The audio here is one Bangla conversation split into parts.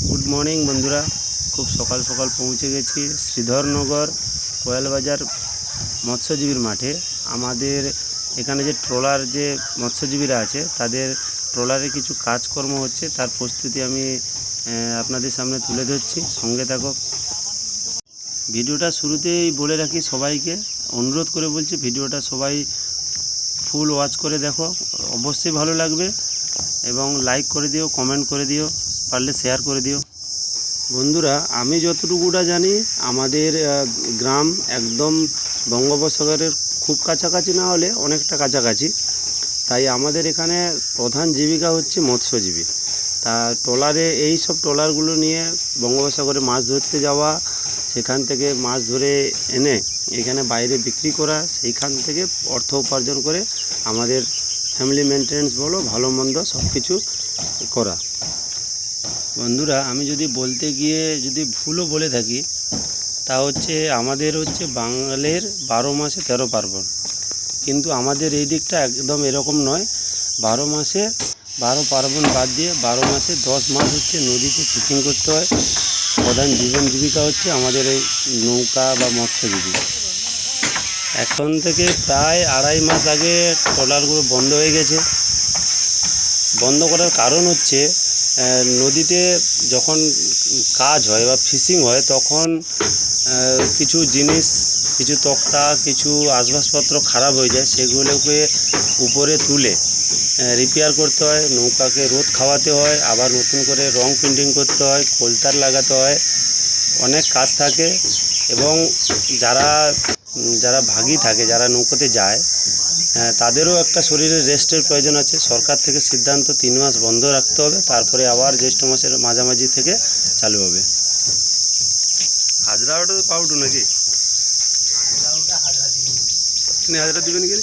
গুড মর্নিং বন্ধুরা, খুব সকাল সকাল পৌঁছে গেছি শ্রীধরনগর কোয়েলবাজার মৎস্যজীবীর মাঠে। আমাদের এখানে যে ট্রলার যে মৎস্যজীবীরা আছে তাদের ট্রলারে কিছু কাজকর্ম হচ্ছে, তার প্রস্তুতি আমি আপনাদের সামনে তুলে ধরছি। সঙ্গে থাকো। ভিডিওটা শুরুতেই বলে রাখি, সবাইকে অনুরোধ করে বলছি ভিডিওটা সবাই ফুল ওয়াচ করে দেখো, অবশ্যই ভালো লাগবে। এবং লাইক করে দিও, কমেন্ট করে দিও, পারলে শেয়ার করে দিও। বন্ধুরা, আমি যতটুকুটা জানি আমাদের গ্রাম একদম বঙ্গোপসাগরের খুব কাছাকাছি না হলে অনেকটা কাছাকাছি। তাই আমাদের এখানে প্রধান জীবিকা হচ্ছে মৎস্যজীবী। তা ট্রলারে এই সব ট্রলারগুলো নিয়ে বঙ্গোপসাগরে মাছ ধরতে যাওয়া, সেখান থেকে মাছ ধরে এনে এখানে বাইরে বিক্রি করা, সেইখান থেকে অর্থ উপার্জন করে আমাদের ফ্যামিলি মেনটেন্যান্স বলো, ভালো মন্দ সব কিছু করা। বন্ধুরা, আমি যদি বলতে গিয়ে যদি ভুলও বলে থাকি, তা হচ্ছে আমাদের হচ্ছে বাঙালির 12 মাসে 13 পার্বণ, কিন্তু আমাদের এই দিকটা একদম এরকম নয়। 12 মাসে 12 পার্বণ বাদ দিয়ে 12 মাসে 10 মাস হচ্ছে নদীতে ফিশিং করতে হয়। প্রধান জীবন জীবিকা হচ্ছে আমাদের এই নৌকা বা মৎস্যজীবী। এখন থেকে প্রায় 2.5 মাস আগে ট্রলারগুলো বন্ধ হয়ে গেছে। বন্ধ করার কারণ হচ্ছে নদীতে যখন কাজ হয় বা ফিশিং হয় তখন কিছু জিনিস, কিছু তক্তা, কিছু আসবাবপত্র খারাপ হয়ে যায়, সেগুলোকে উপরে তুলে রিপেয়ার করতে হয়, নৌকাকে রোদ খাওয়াতে হয়, আবার নতুন করে রং পেন্টিং করতে হয়, কোলতার লাগাতে হয়, অনেক কাজ থাকে। এবং যারা যারা ভাগী থাকে, যারা নৌকাতে যায়, তাদেরও একটা শরীরের রেস্টের প্রয়োজন আছে। সরকার থেকে সিদ্ধান্ত 3 মাস বন্ধ রাখতে হবে, তারপরে আবার জ্যৈষ্ঠ মাসের মাঝামাঝি থেকে চালু হবে। হাজরা ওটা পাউডু নাকি হাজরা দিবেন কি?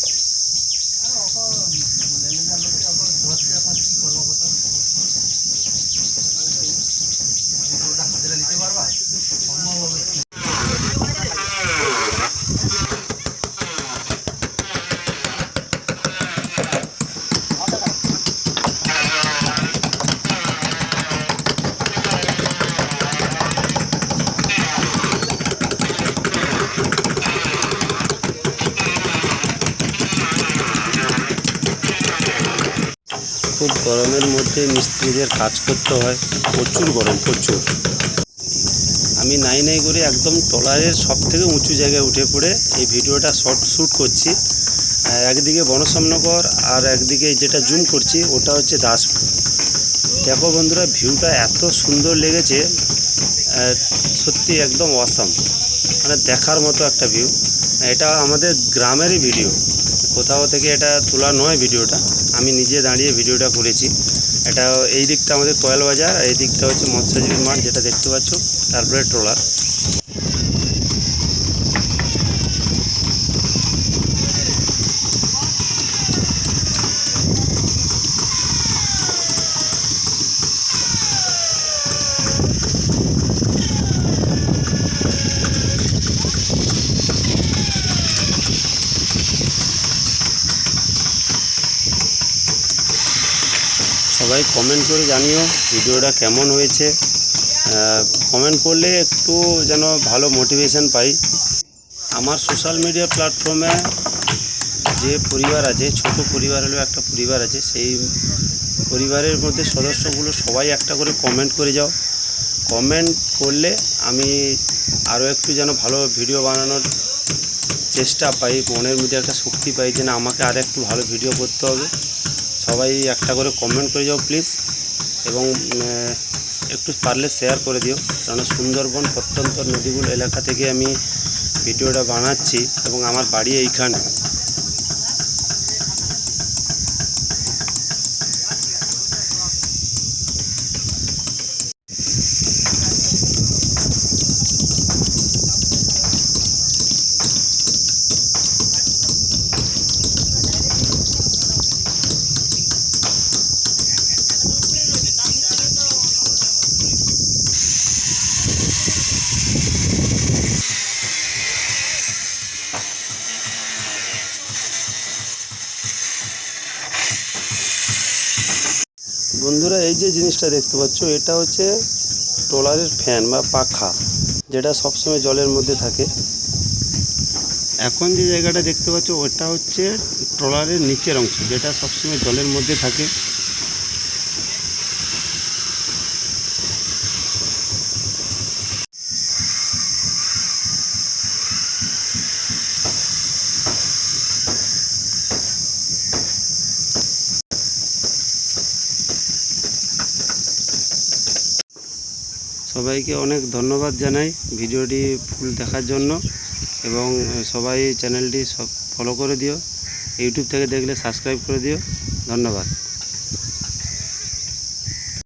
খুব গরমের মধ্যে মিস্ত্রিদের কাজ করতে হয়, প্রচুর গরম, প্রচুর। আমি নাই নাই করে একদম ট্রলারের সব থেকে উঁচু জায়গায় উঠে পড়ে এই ভিডিওটা শ্যুট করছি। একদিকে বনসামনগর আর একদিকে যেটা জুম করছি ওটা হচ্ছে দাসপুর। দেখো বন্ধুরা, ভিউটা এত সুন্দর লেগেছে, সত্যি একদম অসাম, মানে দেখার মতো একটা ভিউ। এটা আমাদের গ্রামেরই ভিডিও, কোথাও থেকে এটা তোলা নয় ভিডিওটা, আমি নিজে দাঁড়িয়ে ভিডিওটা করেছি। এটা এই দিকটা আমাদের কোয়েলবাজার, এই দিকটা হচ্ছে মৎস্যজীবী মাঠ যেটা দেখতে পাচ্ছ, তারপরে ট্রলার। সবাই কমেন্ট করে জানিও ভিডিওটা কেমন হয়েছে। কমেন্ট করলে একটু যেন ভালো মোটিভেশন পাই। আমার সোশ্যাল মিডিয়া প্ল্যাটফর্মে যে পরিবার আছে, ছোট পরিবার হলেও একটা পরিবার আছে, সেই পরিবারের মধ্যে সদস্যগুলো সবাই একটা করে কমেন্ট করে যাও। কমেন্ট করলে আমি আরও একটু যেন ভালো ভিডিও বানানোর চেষ্টা পাই, মনের মধ্যে একটা শক্তি পাই যে না, আমাকে আর একটু ভালো ভিডিও করতে হবে। সবাই একটা করে কমেন্ট করে যাও প্লিজ, এবং একটু পারলে শেয়ার করে দিও, কারণ সুন্দরবন প্রত্যন্ত নদীগুলো এলাকা থেকে আমি ভিডিওটা বানাচ্ছি এবং আমার বাড়ি এইখানে। বন্ধুরা, এই যে জিনিসটা দেখতে পাচ্ছ, এটা হচ্ছে ট্রলারের ফ্যান বা পাখা, যেটা সবসময় জলের মধ্যে থাকে। এখন যে জায়গাটা দেখতে পাচ্ছ ওটা হচ্ছে ট্রলারের নিচের অংশ, যেটা সবসময় জলের মধ্যে থাকে। সবাইকে অনেক ধন্যবাদ জানাই ভিডিওটি ফুল দেখার জন্য, এবং সবাই চ্যানেলটি ফলো করে দিও। ইউটিউব থেকে দেখলে সাবস্ক্রাইব করে দিও। ধন্যবাদ।